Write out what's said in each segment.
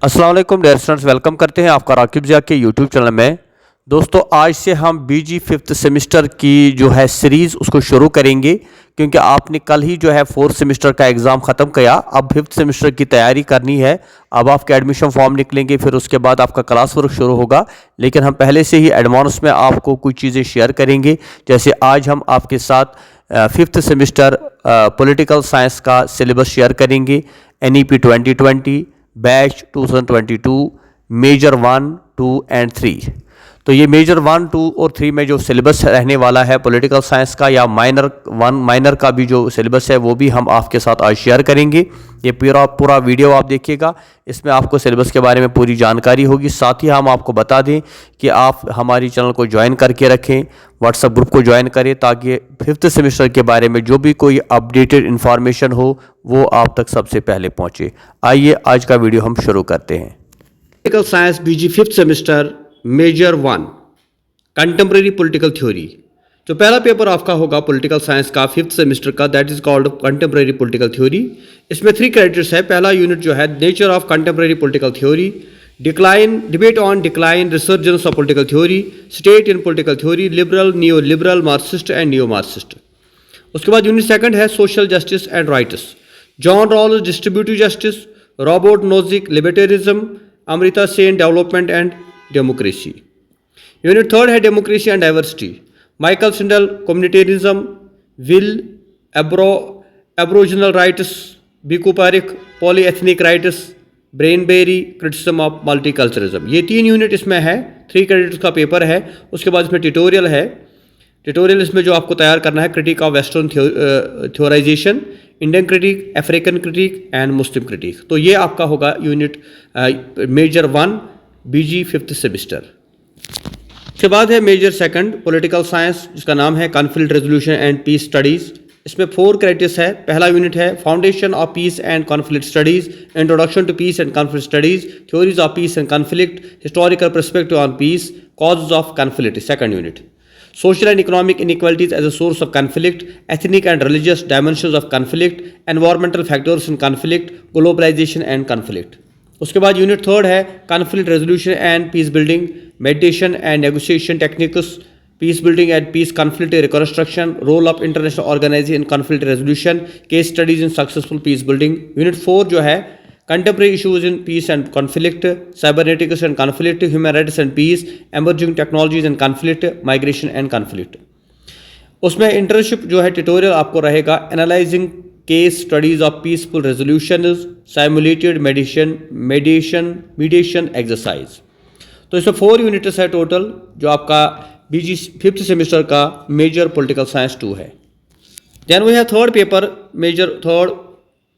अस्सलाम वालेकुम dear students, welcome करते हैं आपका राकिब ज़िया के यूट्यूब चैनल में। दोस्तों, आज से हम बीजी फिफ्थ सेमेस्टर की जो है सीरीज़ उसको शुरू करेंगे, क्योंकि आपने कल ही जो है फोर्थ सेमेस्टर का एग्ज़ाम ख़त्म किया। अब फिफ्थ सेमेस्टर की तैयारी करनी है। अब आपके एडमिशन फॉर्म निकलेंगे, फिर उसके बाद आपका क्लास वर्क शुरू होगा। लेकिन हम पहले से ही एडवांस में आपको कुछ चीज़ें शेयर करेंगे। जैसे आज हम आपके साथ फिफ्थ सेमेस्टर पॉलिटिकल साइंस का सिलेबस शेयर करेंगे। NEP 2020 batch 2022 major 1, 2 and 3। तो ये मेजर 1, 2 और 3 में जो सिलेबस रहने वाला है पॉलिटिकल साइंस का, या माइनर का भी जो सिलेबस है वो भी हम आपके साथ आज शेयर करेंगे। ये पूरा वीडियो आप देखिएगा, इसमें आपको सिलेबस के बारे में पूरी जानकारी होगी। साथ ही हम आपको बता दें कि आप हमारी चैनल को ज्वाइन करके रखें, व्हाट्सएप ग्रुप को ज्वाइन करें, ताकि फिफ्थ सेमेस्टर के बारे में जो भी कोई अपडेटेड इन्फॉर्मेशन हो वो आप तक सबसे पहले पहुंचे। आइए आज का वीडियो हम शुरू करते हैं। Political science BG fifth semester major 1 contemporary political theory. जो पहला पेपर आपका होगा पॉलिटिकल साइंस का फिफ्थ सेमेस्टर का, that is called contemporary political theory. इसमें 3 क्रेडिट्स है। पहला यूनिट जो है nature of contemporary political theory, debate on decline resurgence of political theory, state in political theory, liberal, neo liberal, Marxist and neo Marxist. उसके बाद unit second है social justice and rights, John Rawls distributive justice, Robert Nozick libertarianism, Amrita Sen development and democracy. Unit third है democracy and diversity, Michael Sandel communitarianism, will aboriginal rights, Bhikhu Parekh polyethnic rights, Brian Barry criticism of multiculturism. ये 3 unit इसमें है। 3 credits का paper है। उसके बाद इसमें tutorial है। ट्यूटोरियल इसमें जो आपको तैयार करना है, critique of western theorisation, Indian critique, African critique and Muslim critique. तो ये आपका होगा unit major 1 BG fifth semester. उसके बाद है मेजर सेकंड पॉलिटिकल साइंस, जिसका नाम है conflict resolution and peace studies. इसमें 4 क्रेडिट्स है। पहला यूनिट है foundation of peace and conflict studies, introduction to peace and conflict studies, theories of peace and conflict, historical perspective on peace, causes of conflict. Second unit social and economic inequalities as a source of conflict, ethnic and religious dimensions of conflict, environmental factors in conflict, globalization and conflict. उसके बाद unit third है conflict resolution and peace building, mediation and negotiation techniques, peace building and peace conflict reconstruction, role of international organization in conflict resolution, case studies in successful peace building. Unit 4 जो है contemporary issues in peace and conflict, cybernetics and conflict, human rights and peace, emerging technologies and conflict, migration and conflict. उसमें internship जो है tutorial आपको रहेगा analysing case studies of peaceful resolution, simulated mediation exercise. तो इसमें 4 units है total, जो आपका बीजी फिफ्थ सेमेस्टर का मेजर पॉलिटिकल साइंस 2 है। Then we have third paper major third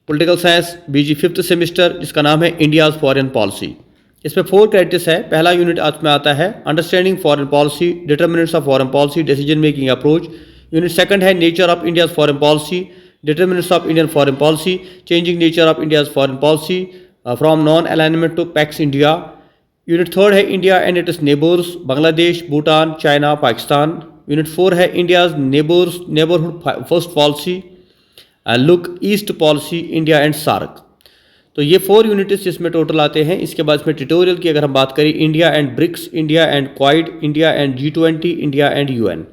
political science BG fifth semester, जिसका नाम है इंडियाज़ फॉरेन पॉलिसी। इसमें 4 क्रेडिट्स है। पहला यूनिट में आता है understanding foreign policy, determinants of foreign policy, decision making approach. Unit second है nature of India's foreign policy, determinants of Indian foreign policy, changing nature of India's foreign policy from non alignment to pax India. Unit third है India and its neighbours, Bangladesh, Bhutan, China, Pakistan. Unit 4 है India's neighbourhood first policy, look east policy, India and SAARC. तो ये 4 units इसमें total आते हैं। इसके बाद इसमें ट्यूटोरियल की अगर हम बात करें, India and BRICS, India and Quad, India and G20, India and UN।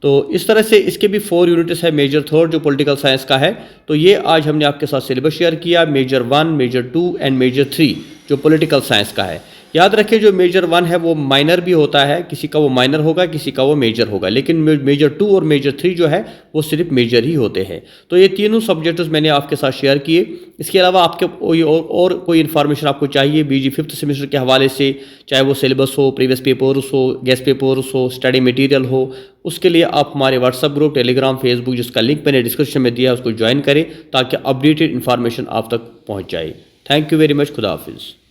तो इस तरह से इसके भी 4 यूनिट्स है मेजर थर्ड, जो पॉलिटिकल साइंस का है। तो ये आज हमने आपके साथ सिलेबस शेयर किया, मेजर 1, मेजर 2 एंड मेजर 3, जो पॉलिटिकल साइंस का है। याद रखें, जो मेजर 1 है वो माइनर भी होता है, किसी का वो माइनर होगा, किसी का वो मेजर होगा, लेकिन मेजर 2 और मेजर 3 जो है वो सिर्फ मेजर ही होते हैं। तो ये तीनों सब्जेक्ट्स मैंने आपके साथ शेयर किए। इसके अलावा आपके और कोई इन्फॉर्मेशन आपको चाहिए बीजी फिफ्थ सेमेस्टर के हवाले से, चाहे वो सिलेबस हो, प्रीवियस पेपर्स हो, गेस्ट पेपर्स हो, स्टडी मटीरियल हो, उसके लिए आप हमारे व्हाट्सअप ग्रुप, टेलीग्राम, फेसबुक, जिसका लिंक मैंने डिस्क्रिप्शन में दिया है, उसको ज्वाइन करें, ताकि अपडेटेड इन्फॉर्मेशन आप तक पहुँच जाए। Thank you very much. खुदा हाफिज़।